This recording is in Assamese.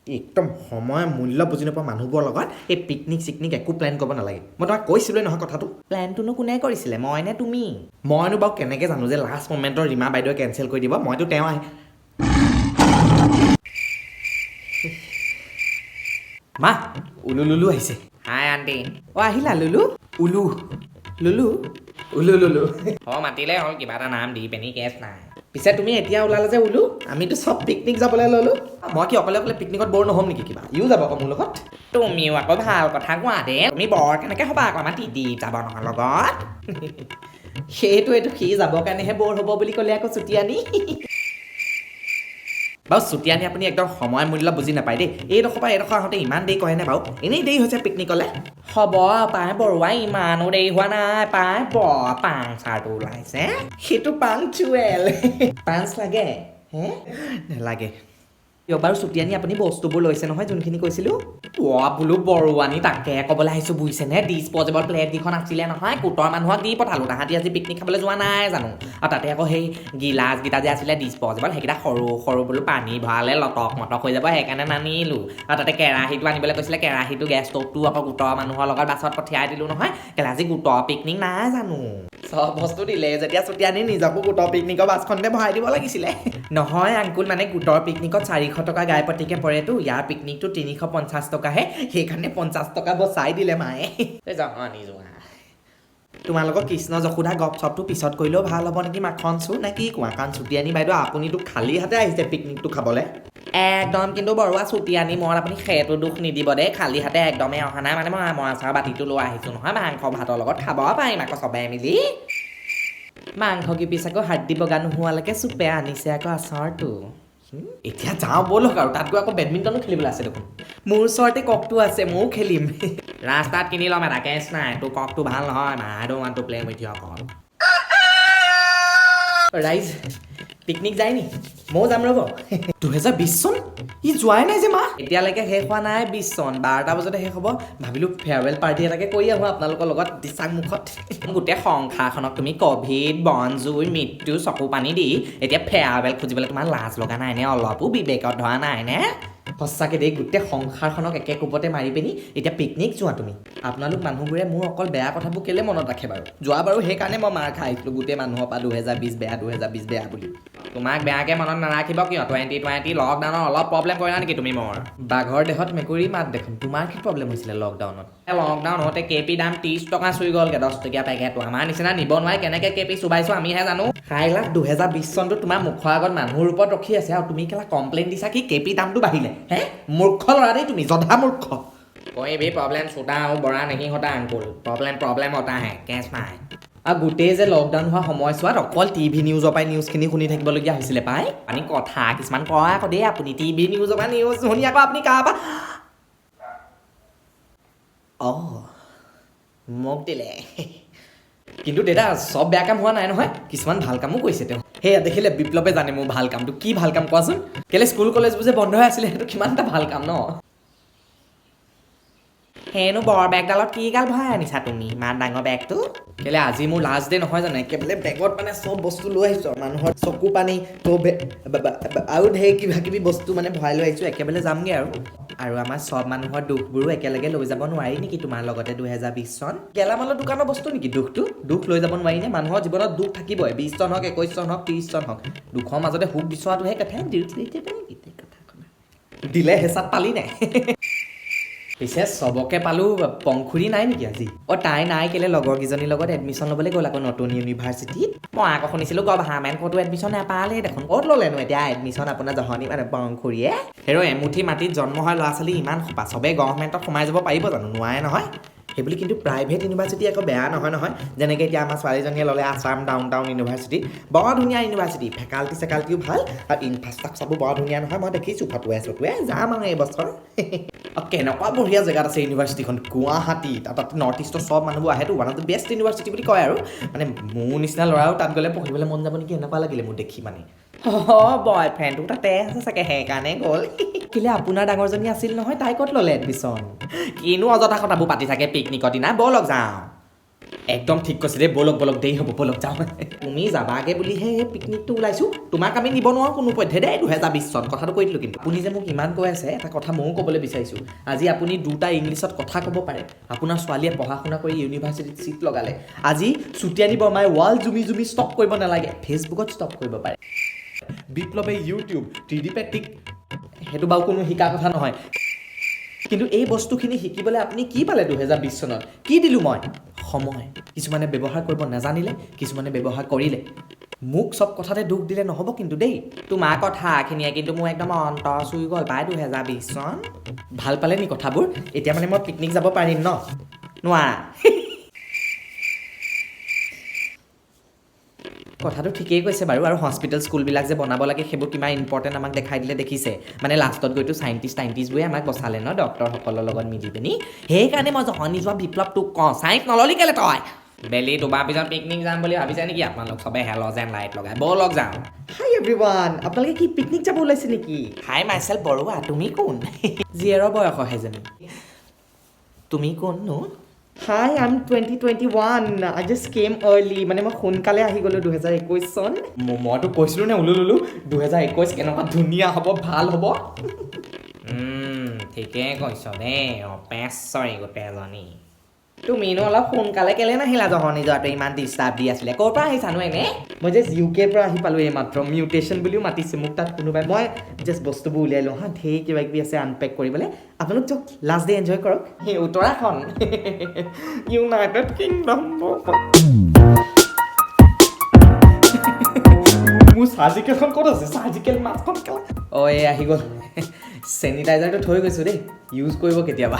একদম সময় মূল্য বুজি নোপোৱা মানুহবোৰৰ লগত এই পিকনিক চিকনিক একো প্লেন কৰিব নালাগে মই তোমাক কৈছিলোৱে নহয় কথাটো প্লেনটোনো কোনে কৰিছিলে মই নে তুমি মইনো বাৰু কেনেকৈ জানো যে লাষ্ট মমেণ্টৰ ৰীমা বাইদেৱে কেঞ্চেল কৰি দিব মইতো তেওঁ মা উলু লুলু আহিছে হাই আণ্টি আহিলা লুলু উলু লুলু উলু লুলু মাতিলে হ'ল কিবা এটা নাম দি পেনি কেছ নাই পিছে তুমি এতিয়া ওলালে যে উলু আমিতো চব পিকনিক যাবলৈ ল'লোঁ মই কি অকলে অকলে পিকনিকত বৰ নহ'ম নেকি কিবা ইও যাব আকৌ মোৰ লগত তুমিও আকৌ ভাল কথা কোৱা দে তুমি বৰ কেনেকৈ হ'বা আকৌ আমাৰ দিদি যাব নহয় লগত এইটো সি যাবৰ কাৰণেহে বৰ হ'ব বুলি ক'লে আকৌ ছুটি আনি বাৰু ছুটি আনি আপুনি একদম সময় মূল্য বুজি নাপায় দেই এইডোখৰ পৰা এইডোখৰ আহোঁতে ইমান দেৰি কৰেনে বাৰু এনেই দেৰি হৈছে পিকনিকলৈ হ'ব পাই বৰুৱাই ইমানো দেৰি হোৱা নাই পাই পাং চাৰটো ওলাইছে সেইটো পাংচুৱেল পাঞ্চ লাগে হে নেলাগে বাৰু ছুটি আনি আপুনি বস্তুবোৰ লৈছে নহয় যোনখিনি কৈছিলোঁ বোলো বৰুৱানী তাকে ক'বলৈ আহিছোঁ বুজিছেনে ডিছপ'জেবল প্লেটকেইখন আছিলে নহয় গোটৰ মানুহক দি পঠালোঁ তাহাঁতি আজি পিকনিক খাবলৈ যোৱা নাই জানো আৰু তাতে আকৌ সেই গিলাচকেইটা যে আছিলে ডিছপ'জেবল সেইকেইটা সৰু সৰু বোলো পানী ভৰালে লটক মটক হৈ যাব সেইকাৰণে নানিলোঁ আৰু তাতে কেৰাহীটো আনিবলৈ কৈছিলে কেৰাহীটো গেছ ষ্ট'ভটো আকৌ গোটৰ মানুহৰ লগত বাছত পঠিয়াই দিলোঁ নহয় কেলৈ আজি গোটৰ পিকনিক নাই জানো চব বস্তু দিলে যেতিয়া ছুটি আনি নিজকো গোটৰ পিকনিকৰ বাছখনতে ভৰাই দিব লাগিছিলে নহয় আংকুল মানে গোটৰ পিকনিকত 400 টকা গাই পতিকে পৰেতো ইয়াৰ পিকনিকটো 350 টকাহে সেইকাৰণে 50 টকা বচাই দিলে মায়ে জহনি যোৱা তোমালোকৰ কৃষ্ণ যশোদা গপ চপটো পিছত কৰিলেও ভাল হ'ব নেকি মাখন চুৰ নে কি কোৱা কাৰণ ছুটি আনি বাইদেউ আপুনিতো খালী হাতে আহিছে পিকনিকটো খাবলৈ একদম কিন্তু বৰুৱা ছুটি আনি মই আপুনি সেইটো দুখ নিদিব দেই খালী হাতে একদমেই অহা নাই মানে মই আচাৰ বাতিটো লৈ আহিছোঁ নহয় মাংস ভাতৰ লগত খাব পাৰিম আকৌ চবে মিলি মাংস কিপিচ আকৌ হাৰ্দি বগা নোহোৱালৈকে চুপে আনিছে আকৌ আচাৰটো এতিয়া যাওঁ ব'লক আৰু তাত গৈ আকৌ বেডমিণ্টনো খেলিবলৈ আছে দেখোন মোৰ ওচৰতে ককটো আছে ময়ো খেলিম ৰাস্তাত কিনি ল'ম এটা কেছ নাই তোৰ ককটো ভাল নহয় I don't want to play with your cock rise picnic যায় নি ময়ো যাম ৰ'ব 2020 চন ই যোৱাই নাই যে মা এতিয়ালৈকে শেষ হোৱা নাই 20 চন 12টা বজাতে শেষ হ'ব ভাবিলোঁ ফেয়াৰৱেল পাৰ্টি এটাকে কৰি আহোঁ আপোনালোকৰ লগত দিচাং মুখত গোটেই সংসাৰখনক তুমি ক'ভিড বন জুই মৃত্যু চকু পানী দি এতিয়া ফেয়াৰৱেল খুজিবলৈ তোমাৰ লাজ লগা নাই নে অলপো বিবেকত ধৰা নাই নে সঁচাকৈ দেই গোটেই সংসাৰখনক একে কোবতে মাৰি পিনি এতিয়া পিকনিক যোৱা তুমি আপোনালোক মানুহবোৰে মোৰ অকল বেয়া কথাবোৰ কেলে মনত ৰাখে বাৰু যোৱা বাৰু সেইকাৰণে মই মাৰ খাইছিলোঁ গোটেই মানুহৰ পৰা 2020 বেয়া 2020 বেয়া বুলি তোমাক বেয়াকৈ মনত নাৰাখিব কিয় 2020 লকডাউনত অলপ প্ৰব্লেম কৰিলা নেকি তুমি মোৰ বাঘৰ দেহত মেকুৰী মাত দেখোন তোমাৰ কি প্ৰব্লেম হৈছিলে লকডাউনত লকডাউনতে কেপি দাম 30 টকা চুই গ'লগৈ 10 টকীয়া পেকেটটো আমাৰ নিচিনা নিব নোৱাৰে কেনেকৈ কেপি চুবাইছোঁ আমিহে জানো 2020 চনটো তোমাৰ মুখৰ আগত মানুহৰ ৰূপত ৰখি আছে আৰু তুমি কেলা কমপ্লেইন দিছা কি কেপি দামটো বাঢ়িলে হে মূৰ্খ ল'ৰা দেই তুমি জধা মূৰ্খ कोई भी प्रॉब्लम छोटा और बड़ा नहीं होता अंकुल प्रॉब्लम होता है केस নাই আৰু গোটেই যে লকডাউন হোৱা সময়ছোৱাত অকল টিভি নিউজৰ পৰাই নিউজখিনি শুনি থাকিবলগীয়া হৈছিলে পাই আপুনি কথা কিছুমান কয় আকৌ দেই আপুনি টিভি নিউজৰ পৰা নিউজ শুনি আকৌ আপুনি কাৰোবাৰ মোক দিলে কিন্তু দাদা চব বেয়া কাম হোৱা নাই নহয় কিছুমান ভাল কামো কৰিছে তেওঁ সেয়া দেখিলে বিপ্লৱে জানে মোৰ ভাল কামটো কি ভাল কাম কোৱাচোন কেলে স্কুল কলেজবোৰ যে বন্ধ হৈ আছিলে সেইটো কিমান এটা ভাল কাম ন হেনো বৰ বেগডালত কি গাল ভৰাই আনিছা তুমি ইমান ডাঙৰ বেগটো কেলে আজি মোৰ লাষ্ট ডে নহয় জানো একেবাৰে বেগত মানে চব বস্তু লৈ আহিছোঁ মানুহৰ চকু পানী আৰু ঢেৰ কিবা কিবি বস্তু মানে ভৰাই লৈ আহিছোঁ একেবাৰে যামগৈ আৰু আমাৰ চব মানুহৰ দুখবোৰো একেলগে লৈ যাব নোৱাৰি নেকি তোমাৰ লগতে 2020 চন গেলামালৰ দোকানৰ বস্তু নেকি দুখ লৈ যাব নোৱাৰি নে মানুহৰ জীৱনত দুখ থাকিবই 20 চন হওক 21 চন হওক 30 চন হওক দুখৰ মাজতে সুখ বিচৰাটোহে কথা দিলে হেঁচাত পালি নাই পিছে চবকে পালোঁ পংখুৰী নাই নেকি আজি তাই নাই কেলে লগৰকেইজনীৰ লগত এডমিশ্যন ল'বলৈ গ'ল আকৌ নতুন ইউনিভাৰ্চিটিত মই আকৌ শুনিছিলোঁ গভৰ্ণমেণ্ট ক'তো এডমিশ্যন নাপালে দেখোন ক'ত ল'লেনো এতিয়া এডমিশ্যন আপোনাৰ জহনী মানে পংখুৰীয়ে হেৰ এমুঠি মাটিত জন্ম হোৱা ল'ৰা ছোৱালী ইমান সোপা চবেই গভৰ্ণমেণ্টত সোমাই যাব পাৰিব জানো নোৱাৰে নহয় সেইবুলি কিন্তু প্ৰাইভেট ইউনিভাৰ্চিটি আকৌ বেয়া নহয় যেনেকৈ এতিয়া আমাৰ ছোৱালীজনীয়ে ল'লে আছাম ডাউন ইউনিভাৰ্চিটি বৰ ধুনীয়া ইউনিভাৰ্চিটি ফেকাল্টিও ভাল আৰু ইনফ্ৰাষ্ট্ৰাকচাৰবোৰ বৰ ধুনীয়া নহয় মই দেখিছোঁ ফটোৱে যাম আৰু এইবছৰ কেনেকুৱা বঢ়িয়া জেগাত আছে ইউনিভাৰ্চিটিখন গুৱাহাটী তাত নৰ্থ ইষ্টৰ চব মানুহবোৰ আহেতো one of the best university বুলি কয় আৰু মানে মোৰ নিচিনা ল'ৰাও তাত গ'লে পঢ়িবলৈ মন যাব নেকি এনেকুৱা লাগিলে মোৰ দেখি মানে বয়ফ্ৰেণ্ডটো তাতে আছে চাগে সেইকাৰণে গ'ল কেলে আপোনাৰ ডাঙৰজনী আছিল নহয় তাই ক'ত ল'লে এডমিশ্যন কিনো অযথা কথাবোৰ পাতি থাকে পিকনিকৰ দিনা ব'লক যাওঁ একদম ঠিক কৈছে দেই বলক দেৰি হ'ব বলক যাওঁ তুমি যাবাগে বুলিহে এই পিকনিকটো ওলাইছোঁ তোমাক আমি নিব নোৱাৰোঁ কোনো পধ্যে দেই 2020 চন কথাটো কৈ দিলোঁ কিন্তু আপুনি যে মোক ইমান কৈ আছে এটা কথা ময়ো ক'বলৈ বিচাৰিছোঁ আজি আপুনি দুটা ইংলিছত কথা ক'ব পাৰে আপোনাৰ ছোৱালীয়ে পঢ়া শুনা কৰি ইউনিভাৰ্চিটিত ছিট লগালে আজি চুটিয়ানী বৰ্মাই ৱাল জুমি ষ্টপ কৰিব নালাগে ফেচবুকত ষ্টপ কৰিব পাৰে বিপ্লৱে ইউটিউব 3D প্ৰেক্টিক সেইটো বাৰু কোনো শিকা কথা নহয় কিন্তু এই বস্তুখিনি শিকিবলৈ আপুনি কি পালে 2020 চনত কি দিলোঁ মই সময় কিছুমানে ব্যৱহাৰ কৰিব নাজানিলে কিছুমানে ব্যৱহাৰ কৰিলে মোক চব কথাতে দুখ দিলে নহ'ব কিন্তু দেই তোমাৰ কথাখিনিয়ে কিন্তু মোৰ একদম অন্তৰ চুই গ'ল পাই 2020 চন ভাল পালে নি কথাবোৰ এতিয়া মানে মই পিকনিক যাব পাৰিম ন নোৱাৰা কথাটো ঠিকেই কৈছে বাৰু আৰু হস্পিটেল স্কুলবিলাক যে বনাব লাগে সেইবোৰ কিমান ইম্পৰ্টেণ্ট আমাক দেখাই দিলে দেখিছে মানে লাষ্টত গৈতো চাইণ্টিষ্টবোৰে আমাক বচালে ন ডক্টৰসকলৰ লগত মিলি পিনি সেইকাৰণে মই জহনি যোৱা বিপ্লৱটোক কওঁ চাইন্স নললি কেলে তই বেলি দুবাৰ পিছত পিকনিক যাম বুলি ভাবিছে নেকি আপোনালোক চবে হেল'জেন লাইট লগাই ব'লক যাওঁ হাই এভৰিৱান আপোনালোকে কি পিকনিক যাব ওলাইছে নেকি হাই মাইছেল্ফ বৰুৱা তুমি কোন জীয়েৰৰ বয়স হেজনী তুমি কোন নো Hi, I'm 2021. I just came early. মানে মই সোনকালে আহি গ'লো 2021 চন মইতো কৈছিলোঁ নে উলুলুলু 2021 কেনেকুৱা ধুনীয়া হ'ব ভাল হ'ব ঠিকেই কৈছ দেই অপেশ্বৰী গোটেইজনী তুমিনো অলপ সোনকালে কেলে নাহিলা জহনি যোৱাটো ইমান ডিষ্টাৰ্ব দি আছিলে ক'ৰ পৰা আহিছানো এনে মই জাষ্ট ইউকেৰ পৰা আহি পালোঁ এইমাত্ৰ মিউটেশ্যন বুলিও মাতিছে মোক তাত কোনোবাই মই জাষ্ট বস্তুবোৰ উলিয়াই লওঁ হা ঢেৰ কিবা কিবি আছে আনপেক কৰিবলৈ আপোনালোক যাওক লাষ্ট ডে এনজয় কৰক সেই উত্তৰাখণ্ড ইউনাইটেড কিংডম মোৰ চাৰ্জিকেলখন ক'ত আছে চাৰ্জিকেল মাস্কখন অ' এই আহি গ'ল চেনিটাইজাৰটো থৈ গৈছোঁ দেই ইউজ কৰিব কেতিয়াবা